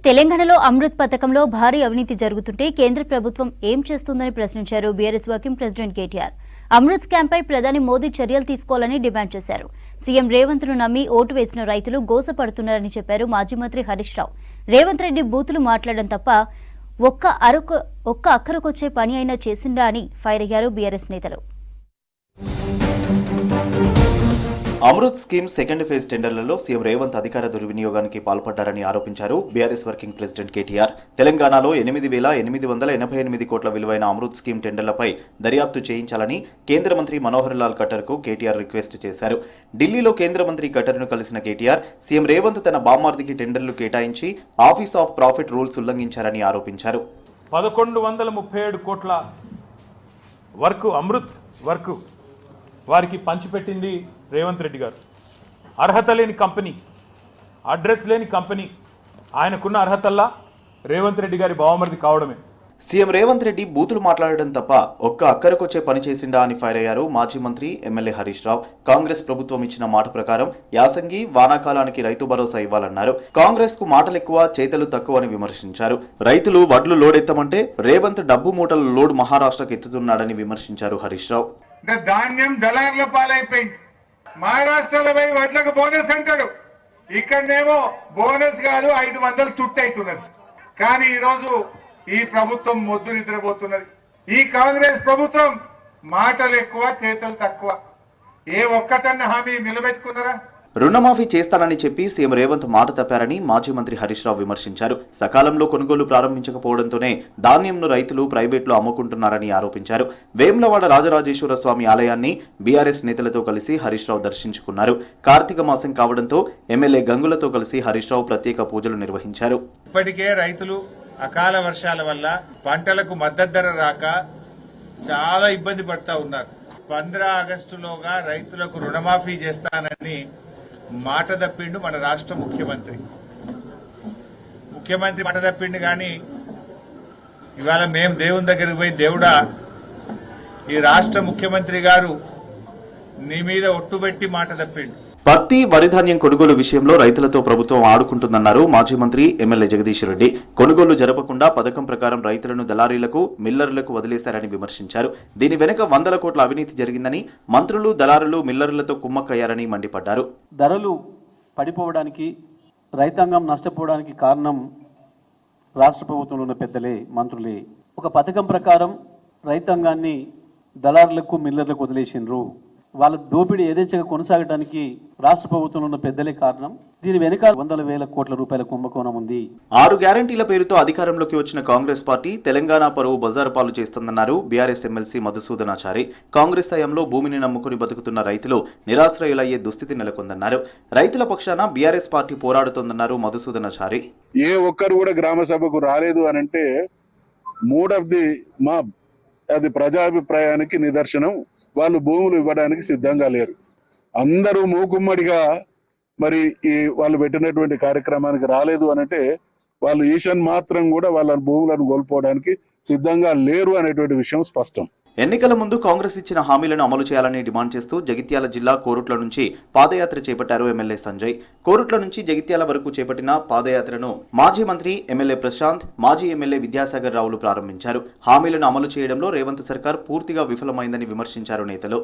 తెలంగాణలో అమృత్ పథకంలో భారీ అవినీతి జరుగుతుంటే కేంద్ర ప్రభుత్వం ఏం చేస్తుందని ప్రశ్నించారు BRS working president KTR. Amrut స్కామ్పై ప్రధాని మోదీ చర్యలు తీసుకోవాలని డిమాండ్ చేశారు. సీఎం రేవంత్ ను నమ్మి ఓటు వేసిన రైతులు గోసపడుతున్నారని చెప్పారు మాజీ మంత్రి హరీష్ రావు. రేవంత్ రెడ్డి బూతులు మాట్లాడడం తప్ప ఒక్క అక్కరకొచ్చే పని అయినా చేసిందా అని ఫైర్ అయ్యారు బీఆర్ఎస్ నేతలు. అమృత్ స్కీమ్ సెకండ్ ఫేజ్ టెండర్లలో సీఎం రేవంత్ అధికార దుర్వినియోగానికి పాల్పడ్డారని ఆరోపించారు బీఆర్ఎస్ వర్కింగ్ ప్రెసిడెంట్ కేటీఆర్. తెలంగాణలో 8,888 కోట్ల విలువైన అమృత్ స్కీమ్ టెండర్లపై దర్యాప్తు చేయించాలని కేంద్ర మంత్రి మనోహర్ లాల్ ఖట్టర్కు కేటీఆర్ రిక్వెస్ట్ చేశారు. ఢిల్లీలో కేంద్ర మంత్రి ఖట్టర్ను కలిసిన కేటీఆర్ సీఎం రేవంత్ తన బామ్మార్దికి టెండర్లు కేటాయించి ఆఫీస్ ఆఫ్ ప్రాఫిట్ రూల్స్ ఉల్లంఘించారని ఆరోపించారు. 1137 కోట్ల వర్క్ అమృత్ వర్క్ వారికి పంచిపెట్టింది రేవంత్ రెడ్డి గారు. అర్హత లేని కంపెనీ, అడ్రస్ లేని కంపెనీ, ఆయనకున్న అర్హతల్లా రేవంత్ రెడ్డి గారి బావమరిది కావడమే. సీఎం రేవంత్ రెడ్డి బూతులు మాట్లాడడం తప్ప ఒక్క అక్కరకొచ్చే పని చేసిండా అని ఫైర్ అయ్యారు మాజీ మంత్రి ఎమ్మెల్యే హరీష్ రావు. కాంగ్రెస్ ప్రభుత్వం ఇచ్చిన మాట ప్రకారం యాసంగి వానాకాలానికి రైతు భరోసా ఇవ్వాలన్నారు. కాంగ్రెస్ కు మాటలు ఎక్కువ చేతలు తక్కువ అని విమర్శించారు. రైతులు వడ్లు లోడ్ ఎత్తమంటే రేవంత్ డబ్బు మూటల లోడ్ మహారాష్ట్రకు ఎత్తుతున్నాడని విమర్శించారు హరీష్ రావు. ధాన్యం దళార్ల పాలైపోయింది. మహారాష్ట్రలో పోయి వడ్లకు బోనస్ అంటాడు, ఇక్కడనేమో బోనస్ కాదు 500 తుట్టు అవుతున్నది. కానీ ఈరోజు ఈ ప్రభుత్వం మొద్దు నిద్రపోతున్నది. ఈ కాంగ్రెస్ ప్రభుత్వం మాటలు ఎక్కువ చేతలు తక్కువ. ఏ ఒక్కటన్న హామీ నిలబెట్టుకున్నారా? రుణమాఫీ చేస్తానని చెప్పి సీఎం రేవంత్ మాట తప్పారని మాజీ మంత్రి హరీష్ రావు విమర్శించారు. సకాలంలో కొనుగోలు ప్రారంభించకపోవడంతోనే ధాన్యంను రైతులు ప్రైవేట్లో అమ్ముకుంటున్నారని ఆరోపించారు. వేములవాడ రాజరాజేశ్వర స్వామి ఆలయాన్ని బీఆర్ఎస్ నేతలతో కలిసి హరీష్ రావు దర్శించుకున్నారు. కార్తీక మాసం కావడంతో ఎమ్మెల్యే గంగులతో కలిసి హరీష్ రావు ప్రత్యేక పూజలు నిర్వహించారు. ఇప్పటికే రైతులు అకాల వర్షాల వల్ల పంటలకు మద్దతు ధర రాక చాలా ఇబ్బంది పడతా ఉన్నారు. 15 ఆగస్టులోగా రైతులకు రుణమాఫీ చేస్తానని మాట తప్పిండు మన రాష్ట్ర ముఖ్యమంత్రి మాట తప్పిండు. కానీ ఇవాళ మేము దేవుని దగ్గరికి పోయి, దేవుడా ఈ రాష్ట్ర ముఖ్యమంత్రి గారు నీ మీద ఒట్టుబెట్టి మాట తప్పిండు. పత్తి వరిధాన్యం కొనుగోలు విషయంలో రైతులతో ప్రభుత్వం ఆడుకుంటుందన్నారు మాజీ మంత్రి ఎమ్మెల్యే జగదీష్ రెడ్డి. కొనుగోలు జరపకుండా పథకం ప్రకారం రైతులను దళారీలకు మిల్లర్లకు వదిలేశారని విమర్శించారు. దీని వెనుక 100 కోట్ల అవినీతి జరిగిందని, మంత్రులు దళారులు మిల్లర్లతో కుమ్మక్కయ్యారని మండిపడ్డారు. ధరలు పడిపోవడానికి, రైతాంగం నష్టపోవడానికి కారణం రాష్ట్ర ప్రభుత్వంలో ఉన్న పెద్దలే, మంత్రులే. ఒక పథకం ప్రకారం రైతాంగాన్ని దళారులకు మిల్లర్లకు వదిలేసిండ్రు. వాళ్ళ దోపిడీ యథేచ్ఛగా కొనసాగడానికి రాష్ట్ర ప్రభుత్వంలో ఉన్న పెద్దలే కారణం. దీని వెనుక 100,000 కోట్ల రూపాయల కుంభకోణం ఉంది. 6 గ్యారంటీల పేరుతో అధికారంలోకి వచ్చిన కాంగ్రెస్ పార్టీ తెలంగాణ పరువు బజారు పాలు చేస్తుందన్నారు బీఆర్ఎస్ ఎమ్మెల్సీ మధుసూదనాచారి. కాంగ్రెస్ హయాంలో భూమిని నమ్ముకుని బతుకుతున్న రైతులు నిరాశ్రయులయ్యే దుస్థితి నెలకొందన్నారు. రైతుల పక్షాన బీఆర్ఎస్ పార్టీ పోరాడుతోందన్నారు మధుసూదనాచారి. ఏ ఒక్కరు కూడా గ్రామ సభకు రాలేదు అనంటే మూడ్ ఆఫ్ ది మాబ్, అది ప్రజాభిప్రాయానికి నిదర్శనం. వాళ్ళు భూములు ఇవ్వడానికి సిద్ధంగా లేరు. అందరూ మూకుమ్మడిగా మరి వాళ్ళు పెట్టినటువంటి కార్యక్రమానికి రాలేదు అనంటే వాళ్ళు ఈశాన్ మాత్రం కూడా వాళ్ళ భూములను కోల్పోవడానికి సిద్ధంగా లేరు అనేటువంటి విషయం స్పష్టం. ఎన్నికల ముందు కాంగ్రెస్ ఇచ్చిన హామీలను అమలు చేయాలని డిమాండ్ చేస్తూ జగిత్యాల జిల్లా కోరుట్ల నుంచి పాదయాత్ర చేపట్టారు ఎమ్మెల్యే సంజయ్. కోరుట్ల నుంచి జగిత్యాల వరకు చేపట్టిన పాదయాత్రను మాజీ మంత్రి ఎమ్మెల్యే ప్రశాంత్, మాజీ ఎమ్మెల్యే విద్యాసాగర్ రావులు ప్రారంభించారు. హామీలను అమలు చేయడంలో రేవంత్ సర్కార్ పూర్తిగా విఫలమైందని విమర్శించారు నేతలు.